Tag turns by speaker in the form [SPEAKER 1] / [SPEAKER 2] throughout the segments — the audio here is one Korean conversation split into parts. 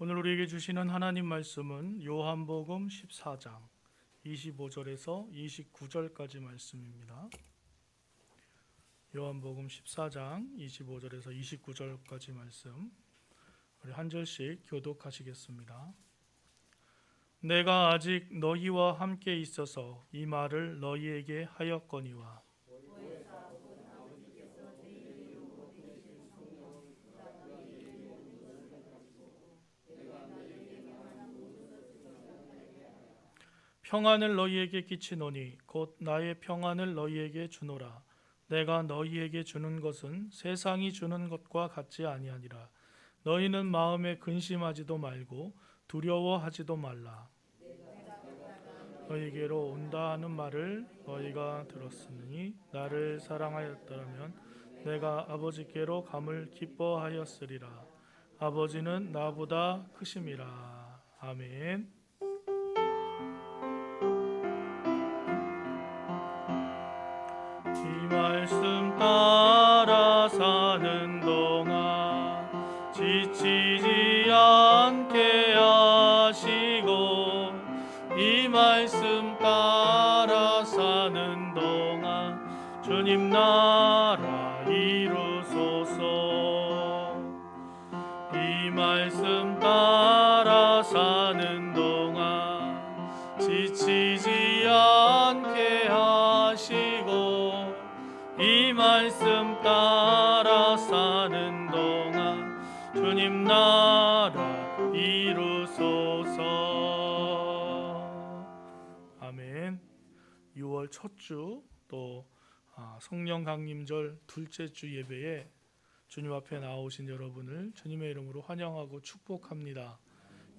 [SPEAKER 1] 오늘 우리에게 주시는 하나님 말씀은 요한복음 14장 25절에서 29절까지 말씀입니다. 요한복음 14장 25절에서 29절까지 말씀, 우리 한 절씩 교독하시겠습니다. 내가 아직 너희와 함께 있어서 이 말을 너희에게 하였거니와 평안을 너희에게 끼치노니 곧 나의 평안을 너희에게 주노라. 내가 너희에게 주는 것은 세상이 주는 것과 같지 아니하니라. 너희는 마음에 근심하지도 말고 두려워하지도 말라. 너희에게로 온다 하는 말을 너희가 들었으니 나를 사랑하였더라면 내가 아버지께로 감을 기뻐하였으리라. 아버지는 나보다 크심이라. 아멘. 이 말씀 따라 사는 동안 지치지 않게 하시고 이 말씀 따라 사는 동안 주님 나라 이루소서. 이 말씀 따라 사는 동안 지치지 않게 하시고 이 말씀 따라 사는 동안 주님 나라 이루소서. 아멘. 6월 첫 주 또 성령 강림절 둘째 주 예배에 주님 앞에 나오신 여러분을 주님의 이름으로 환영하고 축복합니다.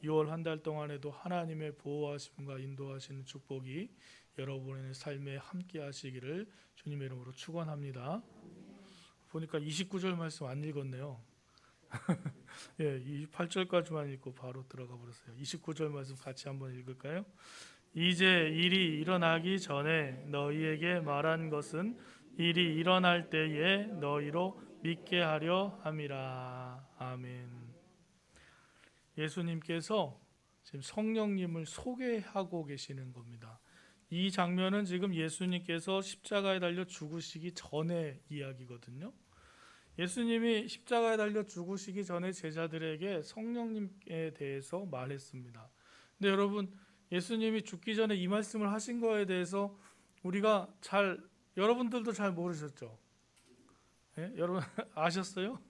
[SPEAKER 1] 6월 한 달 동안에도 하나님의 보호하심과 인도하시는 축복이 여러분의 삶에 함께 하시기를 주님의 이름으로 축원합니다. 보니까 29절 말씀 안 읽었네요. 예, 28절까지만 읽고 바로 들어가 버렸어요. 29절 말씀 같이 한번 읽을까요? 이제 일이 일어나기 전에 너희에게 말한 것은 일이 일어날 때에 너희로 믿게 하려 함이라. 아멘. 예수님께서 지금 성령님을 소개하고 계시는 겁니다. 이 장면은 지금 예수님께서 십자가에 달려 죽으시기 전의 이야기거든요. 예수님이 십자가에 달려 죽으시기 전에 제자들에게 성령님에 대해서 말했습니다. 근데 여러분, 예수님이 죽기 전에 이 말씀을 하신 거에 대해서 우리가 여러분들도 잘 모르셨죠? 예? 여러분 아셨어요?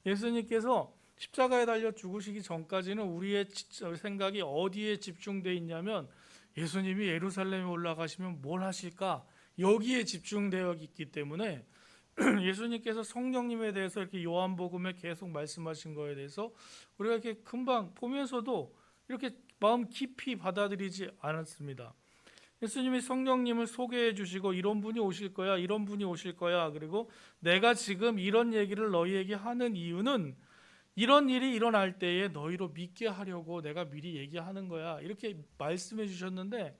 [SPEAKER 1] 예수님께서 십자가에 달려 죽으시기 전까지는 우리의 생각이 어디에 집중되어 있냐면 예수님이 예루살렘에 올라가시면 뭘 하실까? 여기에 집중되어 있기 때문에 예수님께서 성령님에 대해서 이렇게 요한복음에 계속 말씀하신 거에 대해서 우리가 이렇게 금방 보면서도 이렇게 마음 깊이 받아들이지 않았습니다. 예수님이 성령님을 소개해 주시고 이런 분이 오실 거야, 이런 분이 오실 거야. 그리고 내가 지금 이런 얘기를 너희에게 하는 이유는 이런 일이 일어날 때에 너희로 믿게 하려고 내가 미리 얘기하는 거야. 이렇게 말씀해 주셨는데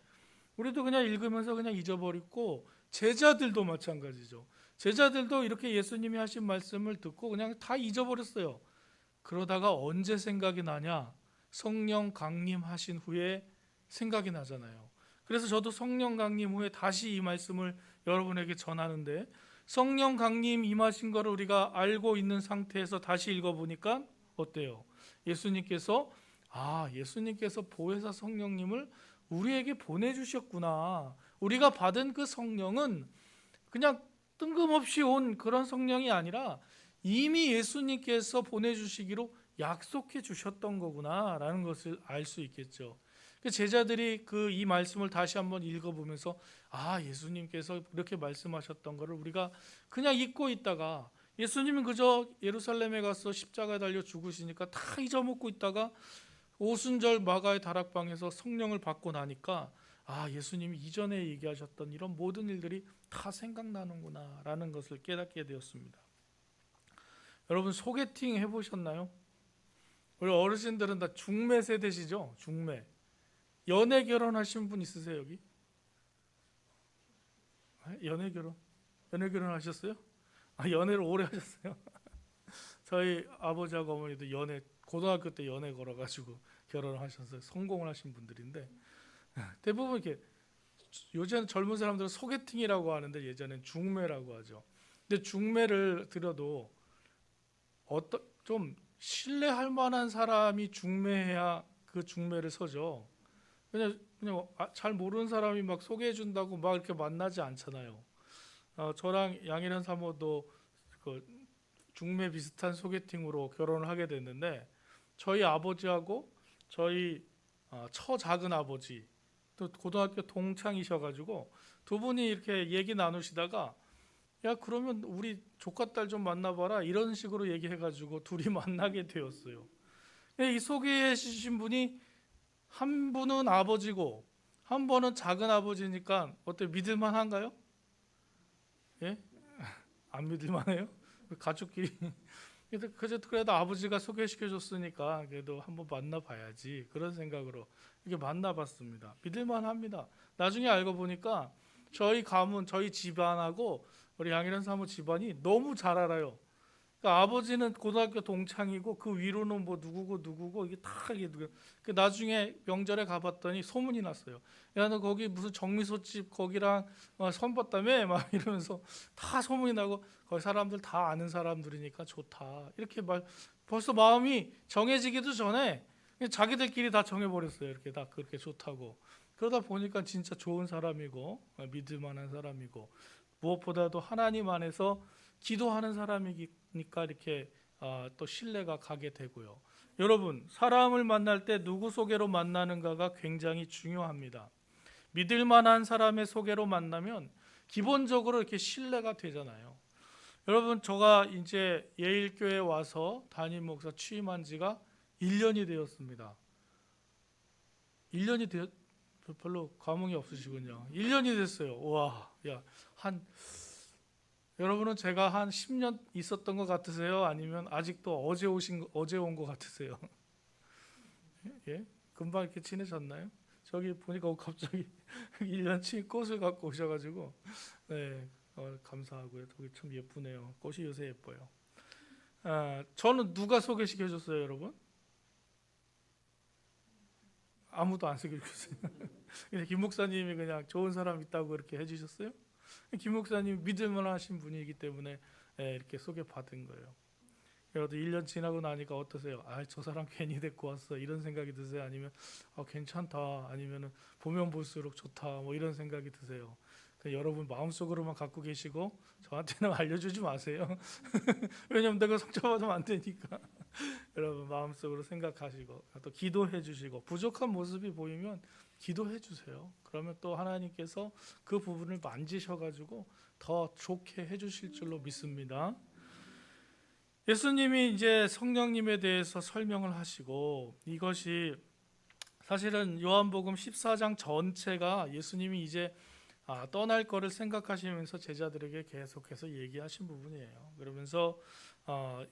[SPEAKER 1] 우리도 그냥 읽으면서 그냥 잊어버리고 제자들도 마찬가지죠. 제자들도 이렇게 예수님이 하신 말씀을 듣고 그냥 다 잊어버렸어요. 그러다가 언제 생각이 나냐? 성령 강림하신 후에 생각이 나잖아요. 그래서 저도 성령 강림 후에 다시 이 말씀을 여러분에게 전하는데 성령 강림 임하신 거를 우리가 알고 있는 상태에서 다시 읽어보니까 어때요? 예수님께서 보혜사 성령님을 우리에게 보내주셨구나. 우리가 받은 그 성령은 그냥 뜬금없이 온 그런 성령이 아니라 이미 예수님께서 보내주시기로 약속해 주셨던 거구나 라는 것을 알 수 있겠죠. 제자들이 이 말씀을 다시 한번 읽어보면서 예수님께서 이렇게 말씀하셨던 것을 우리가 그냥 잊고 있다가 예수님은 그저 예루살렘에 가서 십자가에 달려 죽으시니까 다 잊어먹고 있다가 오순절 마가의 다락방에서 성령을 받고 나니까 예수님이 이전에 얘기하셨던 이런 모든 일들이 다 생각나는구나 라는 것을 깨닫게 되었습니다. 여러분 소개팅 해보셨나요? 우리 어르신들은 다 중매 세대시죠? 중매. 연애 결혼하신 분 있으세요 여기? 연애 결혼 하셨어요? 연애를 오래 하셨어요? 저희 아버지하고 어머니도 연애 고등학교 때 연애 걸어가지고 결혼을 하셔서 성공을 하신 분들인데 대부분 이렇게 요즘 젊은 사람들은 소개팅이라고 하는데 예전엔 중매라고 하죠. 근데 중매를 들어도 어떤 좀 신뢰할 만한 사람이 중매해야 그 중매를 서죠. 그냥 잘 모르는 사람이 막 소개해 준다고 막 이렇게 만나지 않잖아요. 저랑 양희란 사모도 그 중매 비슷한 소개팅으로 결혼을 하게 됐는데 저희 아버지하고 저희 처작은 아버지 또 고등학교 동창이셔가지고 두 분이 이렇게 얘기 나누시다가 야 그러면 우리 조카딸 좀 만나봐라 이런 식으로 얘기해가지고 둘이 만나게 되었어요. 이 소개해 주신 분이 한 분은 아버지고 한 분은 작은 아버지니까 어때 믿을만 한가요? 예? 안 믿을만해요? 가족끼리 그래도 아버지가 소개시켜 줬으니까 그래도 한번 만나봐야지 그런 생각으로 이렇게 만나봤습니다. 믿을만합니다. 나중에 알고 보니까 저희 가문, 저희 집안하고 우리 양희란 사모 집안이 너무 잘 알아요. 그러니까 아버지는 고등학교 동창이고 그 위로는 뭐 누구고 이게 다 이게 나중에 명절에 가봤더니 소문이 났어요. 야 너 거기 무슨 정미소집 거기랑 선봤다며 막 이러면서 다 소문이 나고 거기 사람들 다 아는 사람들이니까 좋다 이렇게 벌써 마음이 정해지기도 전에 자기들끼리 다 정해버렸어요. 이렇게 다 그렇게 좋다고. 그러다 보니까 진짜 좋은 사람이고 믿을 만한 사람이고 무엇보다도 하나님 안에서 기도하는 사람이니까 이렇게 또 신뢰가 가게 되고요. 여러분 사람을 만날 때 누구 소개로 만나는가가 굉장히 중요합니다. 믿을 만한 사람의 소개로 만나면 기본적으로 이렇게 신뢰가 되잖아요. 여러분 제가 이제 예일교회 와서 담임 목사 취임한 지가 1년이 되었습니다. 1년이 되었 별로 감흥이 없으시군요. 1년이 됐어요. 와, 여러분은 제가 한 10년 있었던 것 같으세요? 아니면 아직도 어제 온 것 같으세요? 예? 금방 이렇게 친해졌나요? 저기 보니까 갑자기 1년치 꽃을 갖고 오셔가지고 네, 감사하고요. 저기 참 예쁘네요. 꽃이 요새 예뻐요. 저는 누가 소개시켜줬어요, 여러분? 아무도 안 소개해주셨어요. 그냥 김 목사님이 그냥 좋은 사람 있다고 이렇게 해주셨어요. 김 목사님 믿을만하신 분이기 때문에 이렇게 소개받은 거예요. 그래도 1년 지나고 나니까 어떠세요? 저 사람 괜히 데리고 왔어 이런 생각이 드세요? 아니면 괜찮다 아니면 보면 볼수록 좋다 뭐 이런 생각이 드세요? 여러분 마음속으로만 갖고 계시고 저한테는 알려주지 마세요. 왜냐면 내가 상처받으면 안 되니까. 여러분 마음속으로 생각하시고 또 기도해 주시고 부족한 모습이 보이면 기도해 주세요. 그러면 또 하나님께서 그 부분을 만지셔가지고 더 좋게 해주실 줄로 믿습니다. 예수님이 이제 성령님에 대해서 설명을 하시고 이것이 사실은 요한복음 14장 전체가 예수님이 이제 떠날 거를 생각하시면서 제자들에게 계속해서 얘기하신 부분이에요. 그러면서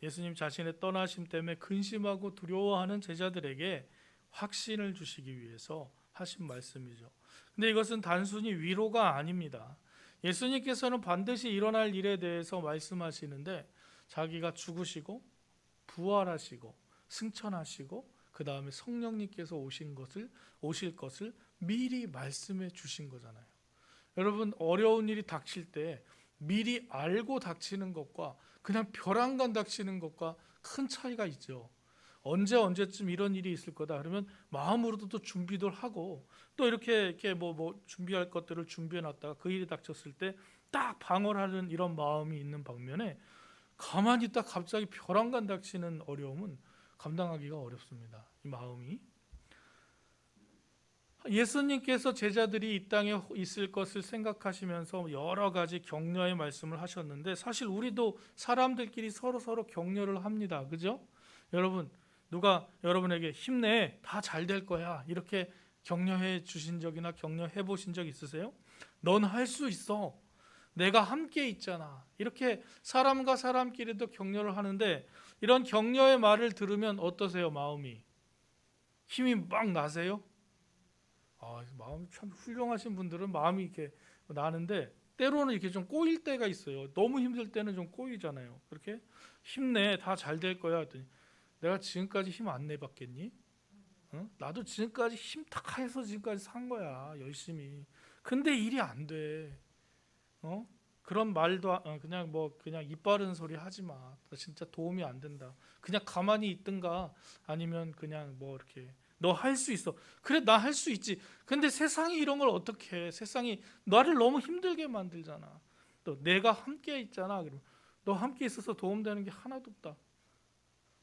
[SPEAKER 1] 예수님 자신의 떠나심 때문에 근심하고 두려워하는 제자들에게 확신을 주시기 위해서 하신 말씀이죠. 근데 이것은 단순히 위로가 아닙니다. 예수님께서는 반드시 일어날 일에 대해서 말씀하시는데 자기가 죽으시고 부활하시고 승천하시고 그 다음에 성령님께서 오실 것을 미리 말씀해 주신 거잖아요. 여러분 어려운 일이 닥칠 때 미리 알고 닥치는 것과 그냥 벼랑간 닥치는 것과 큰 차이가 있죠. 언제쯤 이런 일이 있을 거다 그러면 마음으로도 또 준비도 하고 또 이렇게 뭐 준비할 것들을 준비해 놨다가 그 일이 닥쳤을 때 딱 방어하는 이런 마음이 있는 반면에 가만히 있다 갑자기 벼랑간 닥치는 어려움은 감당하기가 어렵습니다. 이 마음이. 예수님께서 제자들이 이 땅에 있을 것을 생각하시면서 여러 가지 격려의 말씀을 하셨는데 사실 우리도 사람들끼리 서로 격려를 합니다. 그죠? 여러분 누가 여러분에게 힘내 다 잘 될 거야 이렇게 격려해 주신 적이나 격려해 보신 적 있으세요? 넌 할 수 있어. 내가 함께 있잖아. 이렇게 사람과 사람끼리도 격려를 하는데 이런 격려의 말을 들으면 어떠세요? 마음이 힘이 막 나세요? 마음이 참 훌륭하신 분들은 마음이 이렇게 나는데 때로는 이렇게 좀 꼬일 때가 있어요. 너무 힘들 때는 좀 꼬이잖아요. 그렇게 힘내 다 잘 될 거야 했더니 내가 지금까지 힘 안 내봤겠니? 나도 지금까지 힘 다 해서 지금까지 산 거야, 열심히. 근데 일이 안 돼. 그런 말도 그냥 입 바른 소리 하지 마. 나 진짜 도움이 안 된다. 그냥 가만히 있든가 아니면 그냥 뭐 이렇게 너 할 수 있어. 그래, 나 할 수 있지. 근데 세상이 이런 걸 어떻게 해? 세상이 나를 너무 힘들게 만들잖아. 또 내가 함께 있잖아. 그러면 너 함께 있어서 도움되는 게 하나도 없다.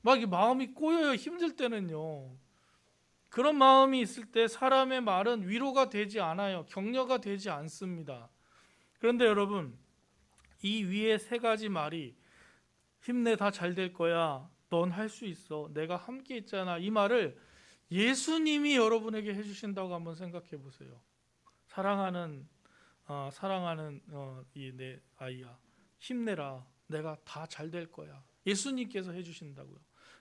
[SPEAKER 1] 막 이 마음이 꼬여요. 힘들 때는요. 그런 마음이 있을 때 사람의 말은 위로가 되지 않아요. 격려가 되지 않습니다. 그런데 여러분, 이 위에 세 가지 말이 힘내, 다 잘 될 거야, 넌 할 수 있어, 내가 함께 있잖아, 이 말을 예수님이 여러분에게 해주신다고 한번 생각해 보세요. 사랑하는 이 내 아이야, 힘내라, 내가 다 잘 될 거야. 예수님께서 해주신다고요.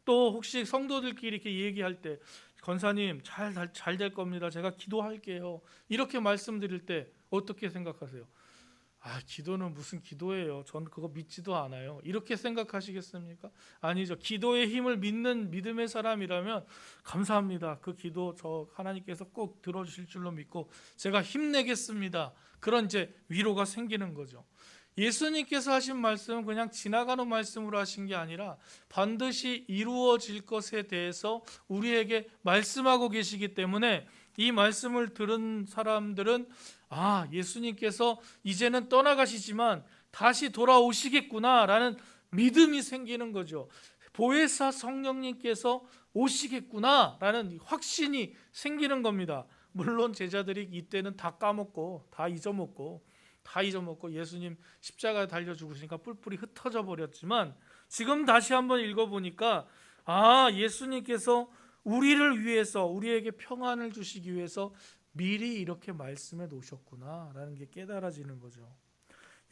[SPEAKER 1] 또 혹시 성도들끼리 이렇게 얘기할 때 권사님 잘 될 겁니다, 제가 기도할게요, 이렇게 말씀드릴 때 어떻게 생각하세요? 기도는 무슨 기도예요, 전 그거 믿지도 않아요, 이렇게 생각하시겠습니까? 아니죠. 기도의 힘을 믿는 믿음의 사람이라면 감사합니다, 그 기도 저 하나님께서 꼭 들어주실 줄로 믿고 제가 힘내겠습니다, 그런 이제 위로가 생기는 거죠. 예수님께서 하신 말씀은 그냥 지나가는 말씀으로 하신 게 아니라 반드시 이루어질 것에 대해서 우리에게 말씀하고 계시기 때문에 이 말씀을 들은 사람들은 예수님께서 이제는 떠나가시지만 다시 돌아오시겠구나라는 믿음이 생기는 거죠. 보혜사 성령님께서 오시겠구나라는 확신이 생기는 겁니다. 물론 제자들이 이때는 다 까먹고 다 잊어먹고 예수님 십자가에 달려 죽으시니까 뿔뿔이 흩어져 버렸지만, 지금 다시 한번 읽어보니까 예수님께서 우리를 위해서, 우리에게 평안을 주시기 위해서 미리 이렇게 말씀해 놓으셨구나라는 게 깨달아지는 거죠.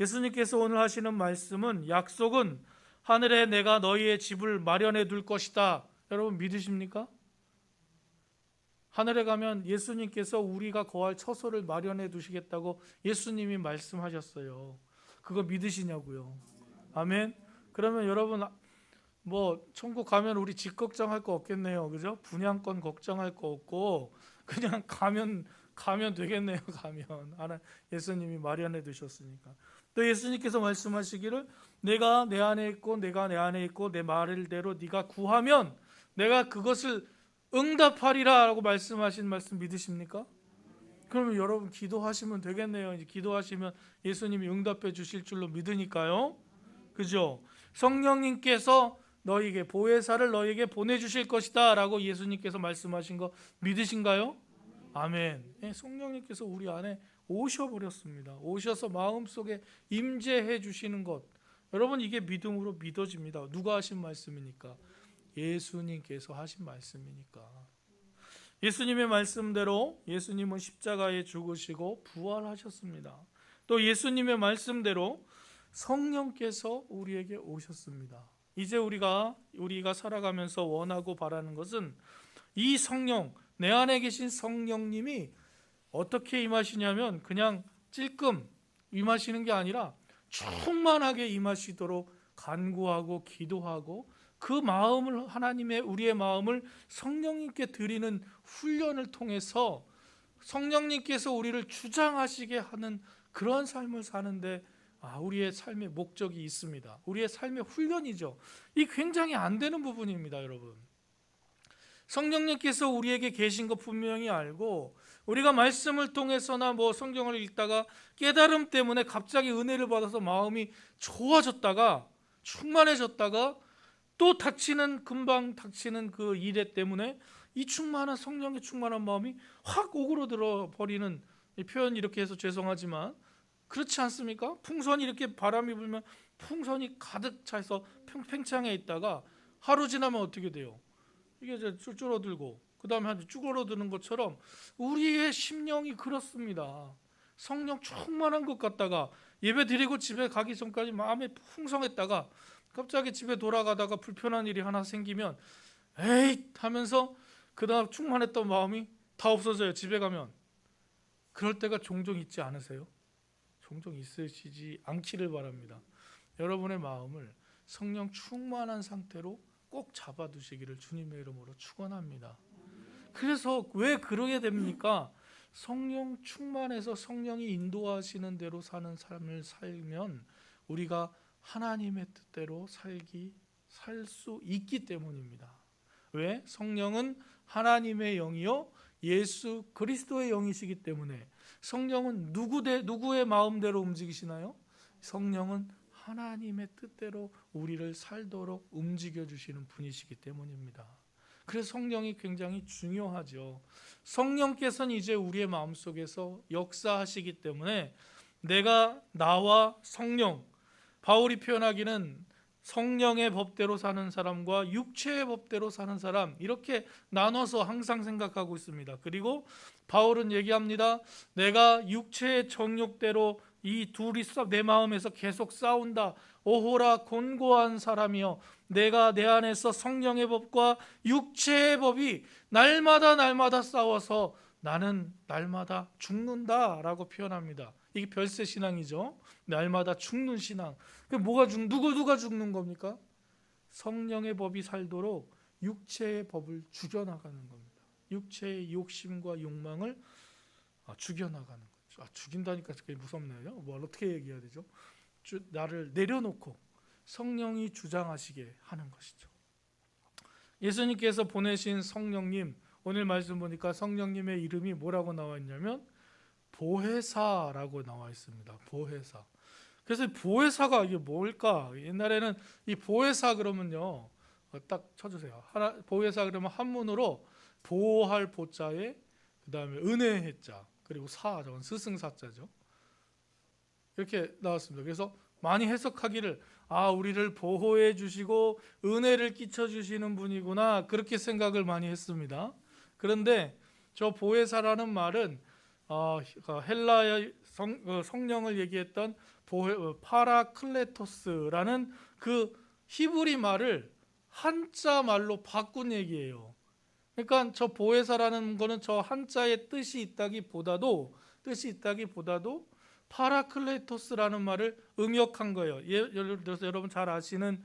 [SPEAKER 1] 예수님께서 오늘 하시는 말씀은, 약속은 하늘에 내가 너희의 집을 마련해 둘 것이다. 여러분 믿으십니까? 하늘에 가면 예수님께서 우리가 거할 처소를 마련해 두시겠다고 예수님이 말씀하셨어요. 그거 믿으시냐고요? 아멘. 그러면 여러분, 뭐 천국 가면 우리 집 걱정할 거 없겠네요, 그죠? 분양권 걱정할 거 없고 그냥 가면 되겠네요. 가면 예수님이 마련해 두셨으니까. 또 예수님께서 말씀하시기를, 내가 내 안에 있고 내가 내 안에 있고 내 말대로 네가 구하면 내가 그것을 응답하리라 라고 말씀하신 말씀 믿으십니까? 그러면 여러분 기도하시면 되겠네요. 이제 기도하시면 예수님이 응답해 주실 줄로 믿으니까요. 그죠? 성령님께서 너희에게 보혜사를 너희에게 보내주실 것이다 라고 예수님께서 말씀하신 거 믿으신가요? 아멘. 성령님께서 우리 안에 오셔버렸습니다. 오셔서 마음속에 임재해 주시는 것, 여러분 이게 믿음으로 믿어집니다. 누가 하신 말씀이니까? 예수님께서 하신 말씀이니까. 예수님의 말씀대로 예수님은 십자가에 죽으시고 부활하셨습니다. 또 예수님의 말씀대로 성령께서 우리에게 오셨습니다. 이제 우리가 살아가면서 원하고 바라는 것은 이 성령, 내 안에 계신 성령님이 어떻게 임하시냐면 그냥 찔끔 임하시는 게 아니라 충만하게 임하시도록 간구하고 기도하고, 그 마음을, 우리의 마음을 성령님께 드리는 훈련을 통해서 성령님께서 우리를 주장하시게 하는 그런 삶을 사는데 우리의 삶의 목적이 있습니다. 우리의 삶의 훈련이죠. 이 굉장히 안 되는 부분입니다, 여러분. 성령님께서 우리에게 계신 거 분명히 알고, 우리가 말씀을 통해서나 뭐 성경을 읽다가 깨달음 때문에 갑자기 은혜를 받아서 마음이 좋아졌다가 충만해졌다가 또 금방 닥치는 그 일에 때문에 이 충만한 성령의 충만한 마음이 확 오그러들어 버리는, 이 표현 이렇게 해서 죄송하지만 그렇지 않습니까? 풍선이 이렇게 바람이 불면 풍선이 가득 차서 팽창해 있다가 하루 지나면 어떻게 돼요? 이게 이제 줄어들고 그 다음에 아주 쭈그러드는 것처럼 우리의 심령이 그렇습니다. 성령 충만한 것 같다가 예배 드리고 집에 가기 전까지 마음이 풍성했다가 갑자기 집에 돌아가다가 불편한 일이 하나 생기면 에잇 하면서 그 다음 충만했던 마음이 다 없어져요. 집에 가면. 그럴 때가 종종 있지 않으세요? 종종 있으시지 않기를 바랍니다. 여러분의 마음을 성령 충만한 상태로 꼭 잡아두시기를 주님의 이름으로 축원합니다. 그래서 왜 그러게 됩니까? 성령 충만해서 성령이 인도하시는 대로 사는 삶을 살면 우리가 하나님의 뜻대로 살 수 있기 때문입니다. 왜? 성령은 하나님의 영이요 예수 그리스도의 영이시기 때문에. 성령은 누구의 마음대로 움직이시나요? 성령은 하나님의 뜻대로 우리를 살도록 움직여 주시는 분이시기 때문입니다. 그래서 성령이 굉장히 중요하죠. 성령께서는 이제 우리의 마음속에서 역사하시기 때문에 나와 성령, 바울이 표현하기는 성령의 법대로 사는 사람과 육체의 법대로 사는 사람, 이렇게 나눠서 항상 생각하고 있습니다. 그리고 바울은 얘기합니다. 내가 육체의 정욕대로 이 둘이 내 마음에서 계속 싸운다. 오호라 곤고한 사람이여, 내가 내 안에서 성령의 법과 육체의 법이 날마다 싸워서 나는 날마다 죽는다라고 표현합니다. 이게 별세 신앙이죠. 날마다 죽는 신앙. 누가 죽는 겁니까? 성령의 법이 살도록 육체의 법을 죽여나가는 겁니다. 육체의 욕심과 욕망을 죽여나가는 거죠. 죽인다니까 되게 무섭네요. 뭘 어떻게 얘기해야 되죠? 나를 내려놓고 성령이 주장하시게 하는 것이죠. 예수님께서 보내신 성령님, 오늘 말씀 보니까 성령님의 이름이 뭐라고 나와 있냐면 보혜사라고 나와 있습니다. 보혜사. 그래서 보혜사가 이게 뭘까? 옛날에는 이 보혜사 그러면요, 딱 쳐주세요. 보혜사 그러면 한문으로 보호할 보자에 그다음에 은혜의 자, 그리고 저건 스승사자죠. 이렇게 나왔습니다. 그래서 많이 해석하기를 우리를 보호해 주시고 은혜를 끼쳐 주시는 분이구나, 그렇게 생각을 많이 했습니다. 그런데 저 보혜사라는 말은 헬라의 성령을 얘기했던 파라클레토스라는 그 히브리 말을 한자 말로 바꾼 얘기예요. 그러니까 저 보혜사라는 거는 저 한자의 뜻이 있다기보다도 파라클레토스라는 말을 음역한 거예요. 예를 들어서 여러분 잘 아시는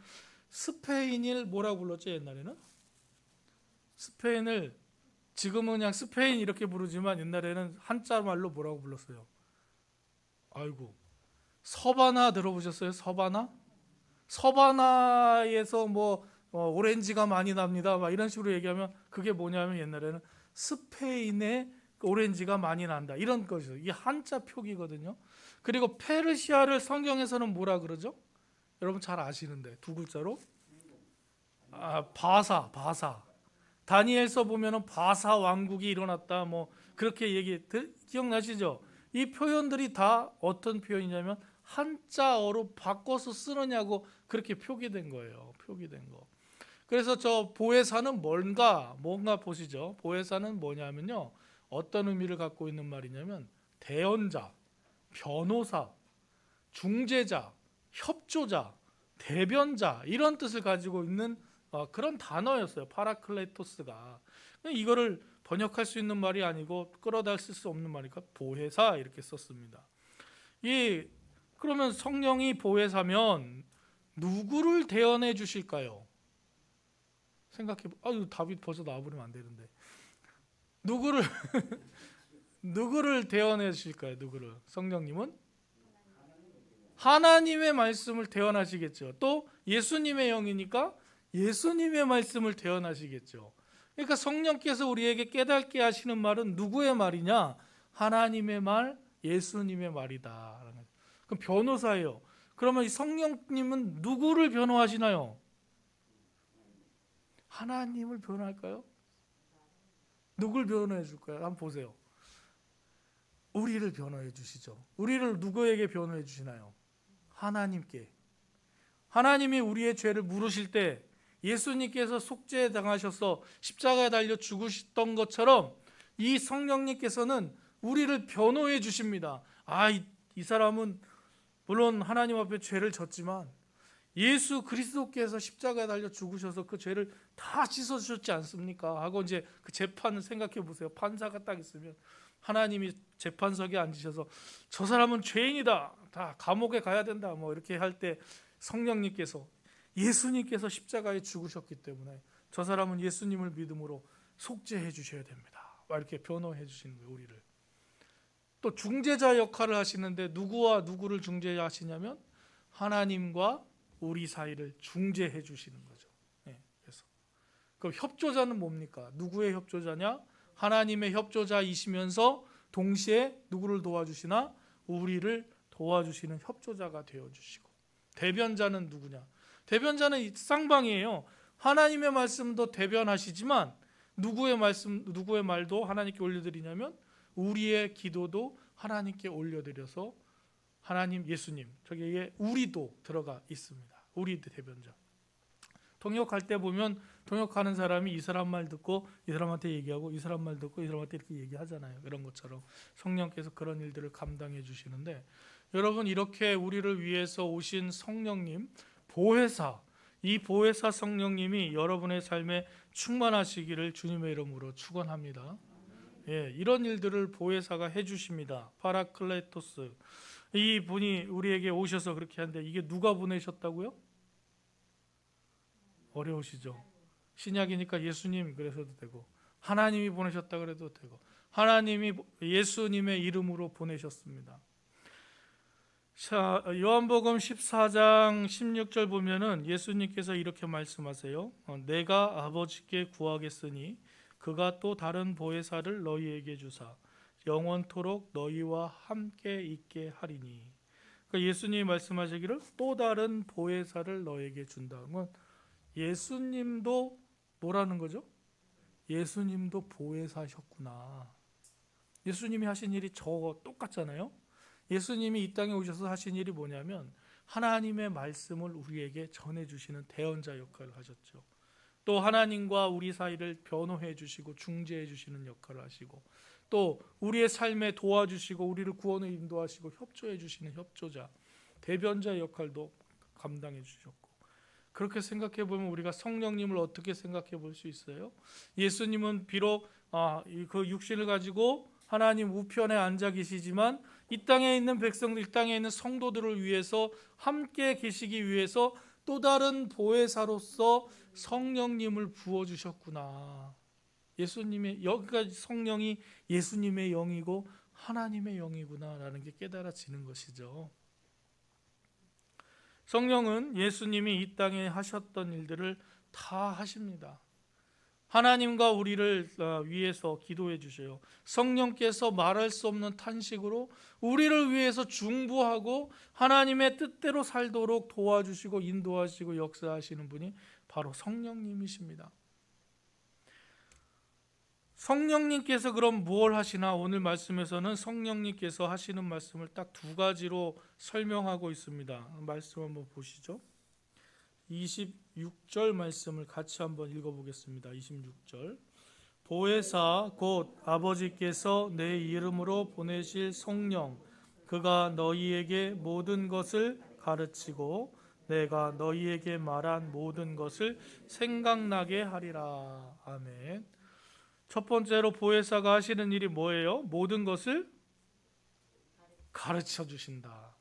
[SPEAKER 1] 스페인을 뭐라고 불렀죠? 옛날에는 스페인을, 지금은 그냥 스페인 이렇게 부르지만 옛날에는 한자 말로 뭐라고 불렀어요? 서바나 들어보셨어요? 서바나에서 오렌지가 많이 납니다, 막 이런 식으로 얘기하면 그게 뭐냐면 옛날에는 스페인에 오렌지가 많이 난다, 이런 것이죠. 이게 한자 표기거든요. 그리고 페르시아를 성경에서는 뭐라 그러죠? 여러분 잘 아시는데 두 글자로 바사. 다니엘서 보면은 바사 왕국이 일어났다, 그렇게 기억나시죠? 이 표현들이 다 어떤 표현이냐면 한자어로 바꿔서 쓰느냐고 그렇게 표기된 거예요. 그래서 저 보혜사는 뭔가 보시죠. 보혜사는 뭐냐면요, 어떤 의미를 갖고 있는 말이냐면 대언자, 변호사, 중재자, 협조자, 대변자, 이런 뜻을 가지고 있는 그런 단어였어요. 파라클레토스가. 이거를 번역할 수 있는 말이 아니고 끌어다 쓸 수 없는 말이니까 보혜사 이렇게 썼습니다. 그러면 성령이 보혜사면 누구를 대언해 주실까요? 답이 벌써 나와버리면 안 되는데. 누구를 대언해 주실까요? 성령님은 하나님의 말씀을 대언하시겠죠. 또 예수님의 영이니까 예수님의 말씀을 대언하시겠죠. 그러니까 성령께서 우리에게 깨닫게 하시는 말은 누구의 말이냐? 하나님의 말, 예수님의 말이다. 그럼 변호사예요. 그러면 이 성령님은 누구를 변호하시나요? 하나님을 변호할까요? 누굴 변호해 줄까요? 한번 보세요. 우리를 변호해 주시죠. 우리를 누구에게 변호해 주시나요? 하나님께. 하나님이 우리의 죄를 물으실 때 예수님께서 속죄당하셔서 십자가에 달려 죽으셨던 것처럼 이 성령님께서는 우리를 변호해 주십니다. 이 사람은 물론 하나님 앞에 죄를 졌지만 예수 그리스도께서 십자가에 달려 죽으셔서 그 죄를 다 씻어주셨지 않습니까? 하고 이제 그 재판을 생각해 보세요. 판사가 딱 있으면 하나님이 재판석에 앉으셔서 저 사람은 죄인이다, 다 감옥에 가야 된다, 이렇게 할 때 성령님께서 예수님께서 십자가에 죽으셨기 때문에 저 사람은 예수님을 믿음으로 속죄해 주셔야 됩니다. 이렇게 변호해 주시는 거예요, 우리를. 또 중재자 역할을 하시는데 누구와 누구를 중재하시냐면 하나님과 우리 사이를 중재해 주시는 거죠. 그래서 그 협조자는 뭡니까? 누구의 협조자냐? 하나님의 협조자이시면서 동시에 누구를 도와주시나? 우리를 도와주시는 협조자가 되어주시고. 대변자는 누구냐? 대변자는 쌍방이에요. 하나님의 말씀도 대변하시지만 누구의 말도 하나님께 올려드리냐면 우리의 기도도 하나님께 올려드려서 하나님, 예수님, 저기에 우리도 들어가 있습니다. 우리 대변자. 통역할 때 보면 통역하는 사람이 이 사람 말 듣고 이 사람한테 얘기하고 이 사람 말 듣고 이 사람한테 이렇게 얘기하잖아요. 그런 것처럼 성령께서 그런 일들을 감당해 주시는데, 여러분, 이렇게 우리를 위해서 오신 성령님, 보혜사, 이 보혜사 성령님이 여러분의 삶에 충만하시기를 주님의 이름으로 축원합니다. 이런 일들을 보혜사가 해주십니다. 파라클레토스, 이 분이 우리에게 오셔서 그렇게 하는데 이게 누가 보내셨다고요? 어려우시죠? 신약이니까 예수님 그래서도 되고, 하나님이 보내셨다 그래도 되고, 하나님이 예수님의 이름으로 보내셨습니다. 자, 요한복음 14장 16절 보면은 예수님께서 이렇게 말씀하세요. 내가 아버지께 구하겠으니 그가 또 다른 보혜사를 너희에게 주사 영원토록 너희와 함께 있게 하리니. 그러니까 예수님이 말씀하시기를 또 다른 보혜사를 너에게 준다는 건 예수님도 뭐라는 거죠? 예수님도 보혜사셨구나. 예수님이 하신 일이 저 똑같잖아요. 예수님이 이 땅에 오셔서 하신 일이 뭐냐면 하나님의 말씀을 우리에게 전해주시는 대언자 역할을 하셨죠. 또 하나님과 우리 사이를 변호해 주시고 중재해 주시는 역할을 하시고, 또 우리의 삶에 도와주시고 우리를 구원에 인도하시고 협조해 주시는 협조자, 대변자 역할도 감당해 주셨고. 그렇게 생각해 보면 우리가 성령님을 어떻게 생각해 볼 수 있어요? 예수님은 비록 그 육신을 가지고 하나님 우편에 앉아 계시지만 이 땅에 있는 백성들, 이 땅에 있는 성도들을 위해서 함께 계시기 위해서 또 다른 보혜사로서 성령님을 부어주셨구나. 예수님의, 여기까지 성령이 예수님의 영이고 하나님의 영이구나라는 게 깨달아지는 것이죠. 성령은 예수님이 이 땅에 하셨던 일들을 다 하십니다. 하나님과 우리를 위해서 기도해 주셔요. 성령께서 말할 수 없는 탄식으로 우리를 위해서 중보하고 하나님의 뜻대로 살도록 도와주시고 인도하시고 역사하시는 분이 바로 성령님이십니다. 성령님께서 그럼 뭘 하시나? 오늘 말씀에서는 성령님께서 하시는 말씀을 딱 두 가지로 설명하고 있습니다. 말씀 한번 보시죠. 26절 말씀을 같이 한번 읽어보겠습니다. 26절. 보혜사 곧 아버지께서 내 이름으로 보내실 성령, 그가 너희에게 모든 것을 가르치고 내가 너희에게 말한 모든 것을 생각나게 하리라. 아멘. 첫 번째로 보혜사가 하시는 일이 뭐예요? 모든 것을 가르쳐 주신다.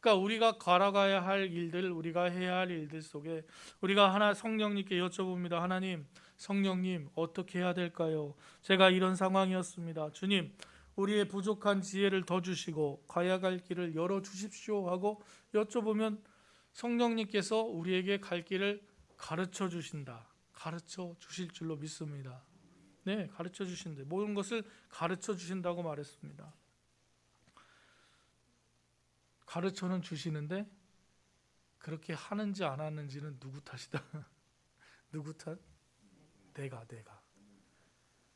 [SPEAKER 1] 그러니까 우리가 걸어가야 할 일들, 우리가 해야 할 일들 속에 우리가 성령님께 여쭤봅니다. 하나님, 성령님, 어떻게 해야 될까요? 제가 이런 상황이었습니다. 주님, 우리의 부족한 지혜를 더 주시고 가야 갈 길을 열어 주십시오 하고 여쭤보면 성령님께서 우리에게 갈 길을 가르쳐 주신다. 가르쳐 주실 줄로 믿습니다. 네, 가르쳐 주신다. 모든 것을 가르쳐 주신다고 말했습니다. 가르쳐는 주시는데 그렇게 하는지 안 하는지는 누구 탓이다? 누구 탓? 내가.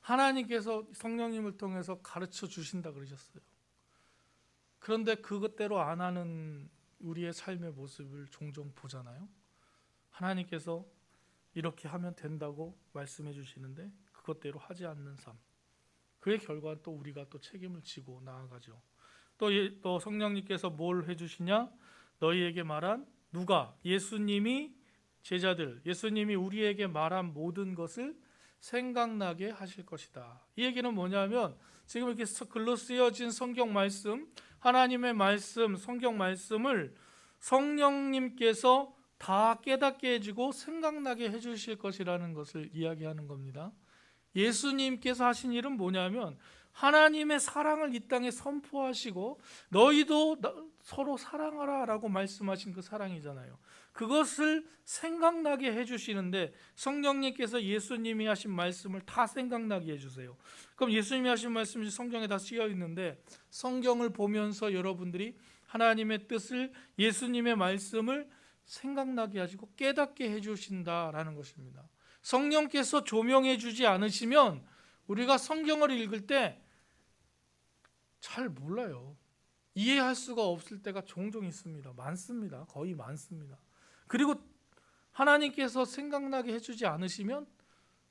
[SPEAKER 1] 하나님께서 성령님을 통해서 가르쳐 주신다 그러셨어요. 그런데 그것대로 안 하는 우리의 삶의 모습을 종종 보잖아요. 하나님께서 이렇게 하면 된다고 말씀해 주시는데 그것대로 하지 않는 삶, 그의 결과는 또 우리가 또 책임을 지고 나아가죠. 또 성령님께서 뭘 해주시냐? 너희에게 말한, 누가? 예수님이 제자들, 예수님이 우리에게 말한 모든 것을 생각나게 하실 것이다. 이 얘기는 뭐냐면 지금 이렇게 글로 쓰여진 성경 말씀, 하나님의 말씀, 성경 말씀을 성령님께서 다 깨닫게 해주고 생각나게 해주실 것이라는 것을 이야기하는 겁니다. 예수님께서 하신 일은 뭐냐면 하나님의 사랑을 이 땅에 선포하시고 너희도 서로 사랑하라 라고 말씀하신 그 사랑이잖아요. 그것을 생각나게 해주시는데 성령님께서 예수님이 하신 말씀을 다 생각나게 해주세요. 그럼 예수님이 하신 말씀이 성경에 다 쓰여 있는데 성경을 보면서 여러분들이 하나님의 뜻을, 예수님의 말씀을 생각나게 하시고 깨닫게 해주신다라는 것입니다. 성령께서 조명해 주지 않으시면 우리가 성경을 읽을 때 잘 몰라요. 이해할 수가 없을 때가 종종 있습니다. 많습니다. 거의 많습니다. 그리고 하나님께서 생각나게 해주지 않으시면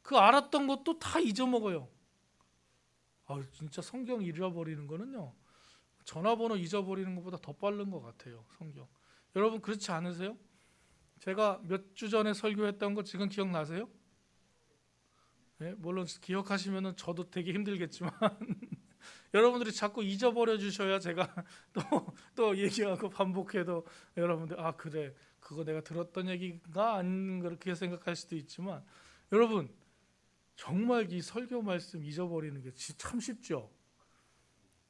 [SPEAKER 1] 그 알았던 것도 다 잊어먹어요. 진짜 성경 잃어버리는 거는요, 전화번호 잊어버리는 것보다 더 빠른 것 같아요. 성경. 여러분 그렇지 않으세요? 제가 몇 주 전에 설교했던 거 지금 기억나세요? 네, 물론 기억하시면 저도 되게 힘들겠지만 여러분들이 자꾸 잊어버려 주셔야 제가 또 얘기하고 반복해도 여러분들 그래 그거 내가 들었던 얘기가 아닌 그렇게 생각할 수도 있지만 여러분 정말 이 설교 말씀 잊어버리는 게 참 쉽죠.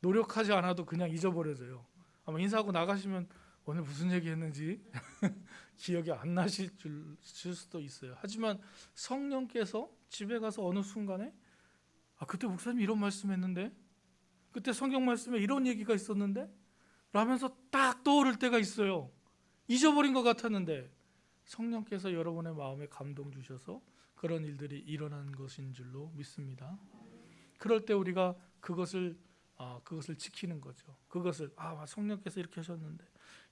[SPEAKER 1] 노력하지 않아도 그냥 잊어버려져요. 아마 인사하고 나가시면 오늘 무슨 얘기 했는지 기억이 안 나실 수도 있어요. 하지만 성령께서 집에 가서 어느 순간에 그때 목사님이 이런 말씀했는데, 그때 성경 말씀에 이런 얘기가 있었는데 라면서 딱 떠오를 때가 있어요. 잊어버린 것 같았는데 성령께서 여러분의 마음에 감동 주셔서 그런 일들이 일어난 것인 줄로 믿습니다. 그럴 때 우리가 그것을 지키는 거죠. 그것을 성령께서 이렇게 하셨는데,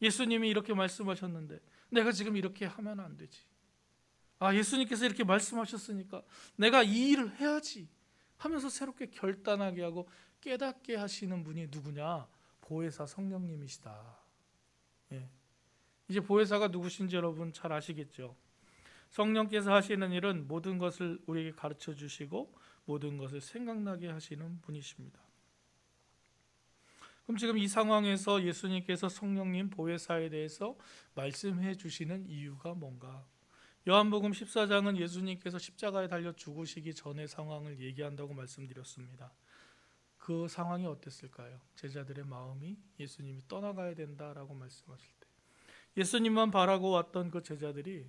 [SPEAKER 1] 예수님이 이렇게 말씀하셨는데 내가 지금 이렇게 하면 안 되지. 예수님께서 이렇게 말씀하셨으니까 내가 이 일을 해야지 하면서 새롭게 결단하게 하고 깨닫게 하시는 분이 누구냐? 보혜사 성령님이시다. 이제 보혜사가 누구신지 여러분 잘 아시겠죠? 성령께서 하시는 일은 모든 것을 우리에게 가르쳐 주시고 모든 것을 생각나게 하시는 분이십니다. 그럼 지금 이 상황에서 예수님께서 성령님 보혜사에 대해서 말씀해 주시는 이유가 뭔가? 요한복음 14장은 예수님께서 십자가에 달려 죽으시기 전의 상황을 얘기한다고 말씀드렸습니다. 그 상황이 어땠을까요? 제자들의 마음이 예수님이 떠나가야 된다라고 말씀하실 때 예수님만 바라고 왔던 그 제자들이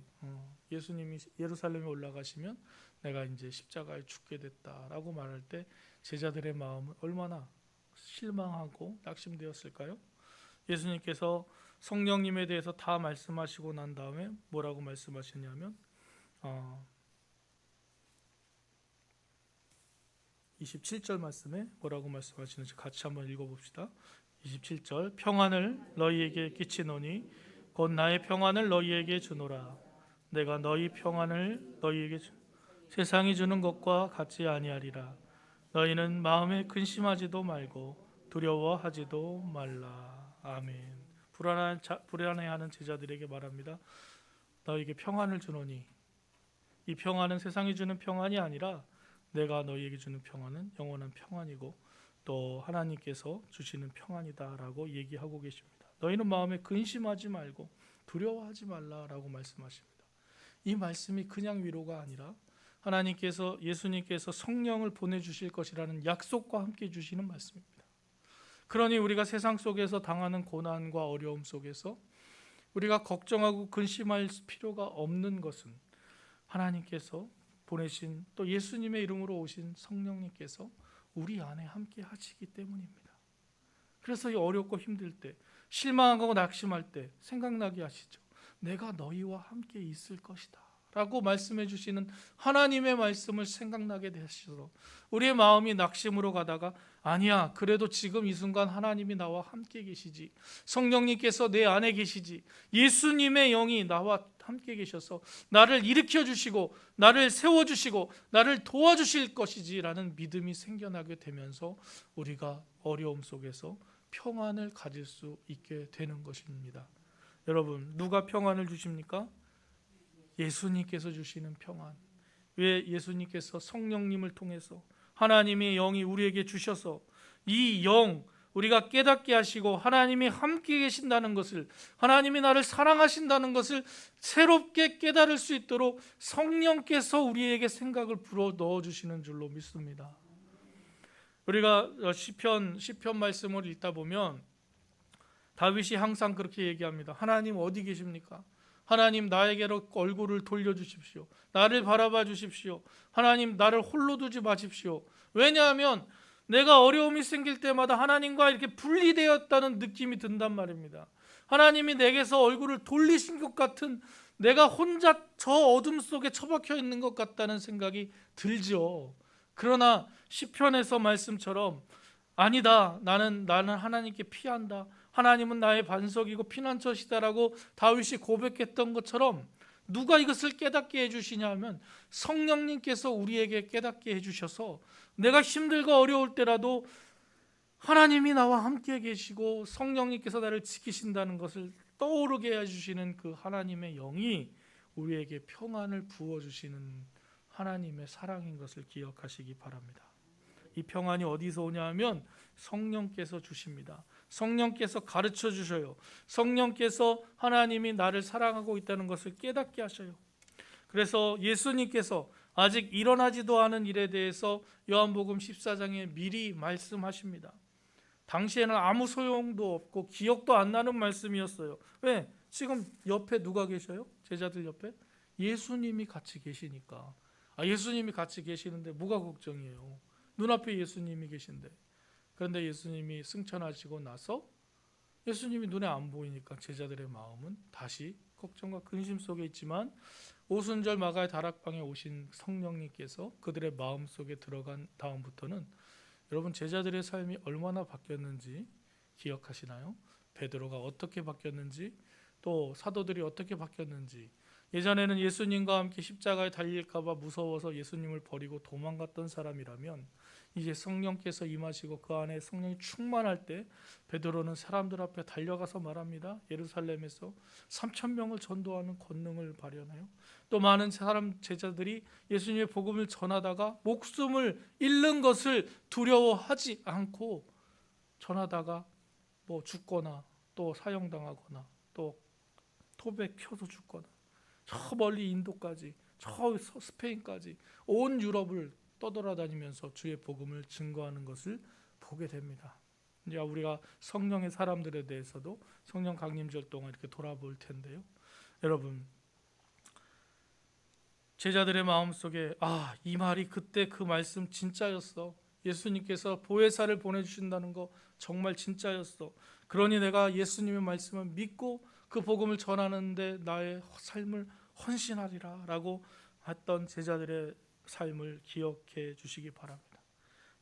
[SPEAKER 1] 예수님이 예루살렘에 올라가시면 내가 이제 십자가에 죽게 됐다라고 말할 때 제자들의 마음은 얼마나 실망하고 낙심되었을까요? 예수님께서 성령님에 대해서 다 말씀하시고 난 다음에 뭐라고 말씀하시냐면 27절 말씀에 뭐라고 말씀하시는지 같이 한번 읽어봅시다. 27절 평안을 너희에게 끼치노니 곧 나의 평안을 너희에게 주노라. 내가 너희 평안을 너희에게 세상이 주는 것과 같지 아니하리라. 너희는 마음에 근심하지도 말고 두려워하지도 말라. 아멘. 불안해하는 제자들에게 말합니다. 너희에게 평안을 주노니, 이 평안은 세상이 주는 평안이 아니라 내가 너희에게 주는 평안은 영원한 평안이고 또 하나님께서 주시는 평안이다라고 얘기하고 계십니다. 너희는 마음에 근심하지 말고 두려워하지 말라라고 말씀하십니다. 이 말씀이 그냥 위로가 아니라 하나님께서, 예수님께서 성령을 보내주실 것이라는 약속과 함께 주시는 말씀입니다. 그러니 우리가 세상 속에서 당하는 고난과 어려움 속에서 우리가 걱정하고 근심할 필요가 없는 것은 하나님께서 보내신 또 예수님의 이름으로 오신 성령님께서 우리 안에 함께 하시기 때문입니다. 그래서 이 어렵고 힘들 때, 실망하고 낙심할 때 생각나게 하시죠. 내가 너희와 함께 있을 것이다 라고 말씀해 주시는 하나님의 말씀을 생각나게 되셔서 우리의 마음이 낙심으로 가다가 아니야, 그래도 지금 이 순간 하나님이 나와 함께 계시지, 성령님께서 내 안에 계시지, 예수님의 영이 나와 함께 계셔서 나를 일으켜 주시고 나를 세워 주시고 나를 도와주실 것이지 라는 믿음이 생겨나게 되면서 우리가 어려움 속에서 평안을 가질 수 있게 되는 것입니다. 여러분, 누가 평안을 주십니까? 예수님께서 주시는 평안. 왜? 예수님께서 성령님을 통해서 하나님의 영이 우리에게 주셔서 이 영, 우리가 깨닫게 하시고 하나님이 함께 계신다는 것을, 하나님이 나를 사랑하신다는 것을 새롭게 깨달을 수 있도록 성령께서 우리에게 생각을 불어 넣어주시는 줄로 믿습니다. 우리가 시편 말씀을 읽다 보면 다윗이 항상 그렇게 얘기합니다. 하나님 어디 계십니까? 하나님 나에게로 얼굴을 돌려주십시오. 나를 바라봐 주십시오. 하나님 나를 홀로 두지 마십시오. 왜냐하면 내가 어려움이 생길 때마다 하나님과 이렇게 분리되었다는 느낌이 든단 말입니다. 하나님이 내게서 얼굴을 돌리신 것 같은, 내가 혼자 저 어둠 속에 처박혀 있는 것 같다는 생각이 들죠. 그러나 시편에서 말씀처럼 아니다, 나는 하나님께 피한다, 하나님은 나의 반석이고 피난처시다라고 다윗이 고백했던 것처럼 누가 이것을 깨닫게 해주시냐 하면 성령님께서 우리에게 깨닫게 해주셔서 내가 힘들고 어려울 때라도 하나님이 나와 함께 계시고 성령님께서 나를 지키신다는 것을 떠오르게 해주시는 그 하나님의 영이 우리에게 평안을 부어주시는 하나님의 사랑인 것을 기억하시기 바랍니다. 이 평안이 어디서 오냐 하면 성령께서 주십니다. 성령께서 가르쳐 주셔요. 성령께서 하나님이 나를 사랑하고 있다는 것을 깨닫게 하셔요. 그래서 예수님께서 아직 일어나지도 않은 일에 대해서 요한복음 14장에 미리 말씀하십니다. 당시에는 아무 소용도 없고 기억도 안 나는 말씀이었어요. 왜? 지금 옆에 누가 계셔요? 제자들 옆에? 예수님이 같이 계시니까. 예수님이 같이 계시는데 뭐가 걱정이에요? 눈앞에 예수님이 계신데. 그런데 예수님이 승천하시고 나서 예수님이 눈에 안 보이니까 제자들의 마음은 다시 걱정과 근심 속에 있지만 오순절 마가의 다락방에 오신 성령님께서 그들의 마음속에 들어간 다음부터는 여러분 제자들의 삶이 얼마나 바뀌었는지 기억하시나요? 베드로가 어떻게 바뀌었는지, 또 사도들이 어떻게 바뀌었는지. 예전에는 예수님과 함께 십자가에 달릴까 봐 무서워서 예수님을 버리고 도망갔던 사람이라면 이제 성령께서 임하시고 그 안에 성령이 충만할 때 베드로는 사람들 앞에 달려가서 말합니다. 예루살렘에서 3,000명을 전도하는 권능을 발현해요. 또 많은 사람 제자들이 예수님의 복음을 전하다가 목숨을 잃는 것을 두려워하지 않고 전하다가 죽거나 또 사형당하거나 또 토백 켜서 죽거나 저 멀리 인도까지, 저 스페인까지 온 유럽을 떠돌아다니면서 주의 복음을 증거하는 것을 보게 됩니다. 이제 우리가 성령의 사람들에 대해서도 성령 강림절 동안 이렇게 돌아볼 텐데요. 여러분, 제자들의 마음속에 이 말이 그때 그 말씀 진짜였어. 예수님께서 보혜사를 보내주신다는 거 정말 진짜였어. 그러니 내가 예수님의 말씀을 믿고 그 복음을 전하는데 나의 삶을 헌신하리라 라고 했던 제자들의 삶을 기억해 주시기 바랍니다.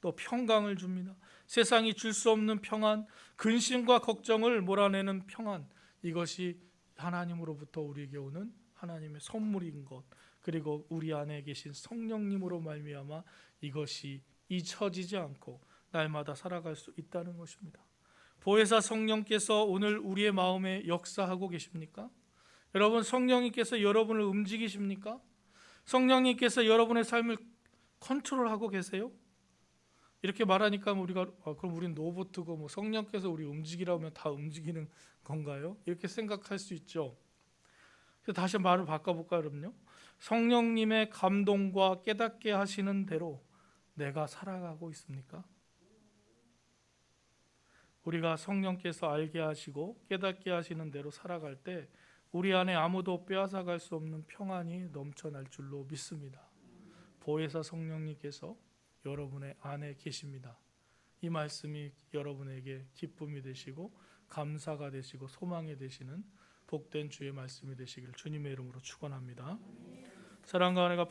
[SPEAKER 1] 또 평강을 줍니다. 세상이 줄 수 없는 평안, 근심과 걱정을 몰아내는 평안, 이것이 하나님으로부터 우리에게 오는 하나님의 선물인 것, 그리고 우리 안에 계신 성령님으로 말미암아 이것이 잊혀지지 않고 날마다 살아갈 수 있다는 것입니다. 보혜사 성령께서 오늘 우리의 마음에 역사하고 계십니까? 여러분, 성령님께서 여러분을 움직이십니까? 성령님께서 여러분의 삶을 컨트롤하고 계세요? 이렇게 말하니까 우리가 그럼 우린 로봇이고 성령께서 우리 움직이라고 하면 다 움직이는 건가요? 이렇게 생각할 수 있죠. 그래서 다시 말을 바꿔볼까요? 그럼요. 성령님의 감동과 깨닫게 하시는 대로 내가 살아가고 있습니까? 우리가 성령께서 알게 하시고 깨닫게 하시는 대로 살아갈 때 우리 안에 아무도 빼앗아갈 수 없는 평안이 넘쳐날 줄로 믿습니다. 보혜사 성령님께서 여러분의 안에 계십니다. 이 말씀이 여러분에게 기쁨이 되시고 감사가 되시고 소망이 되시는 복된 주의 말씀이 되시기를 주님의 이름으로 축원합니다. 사랑과 은혜가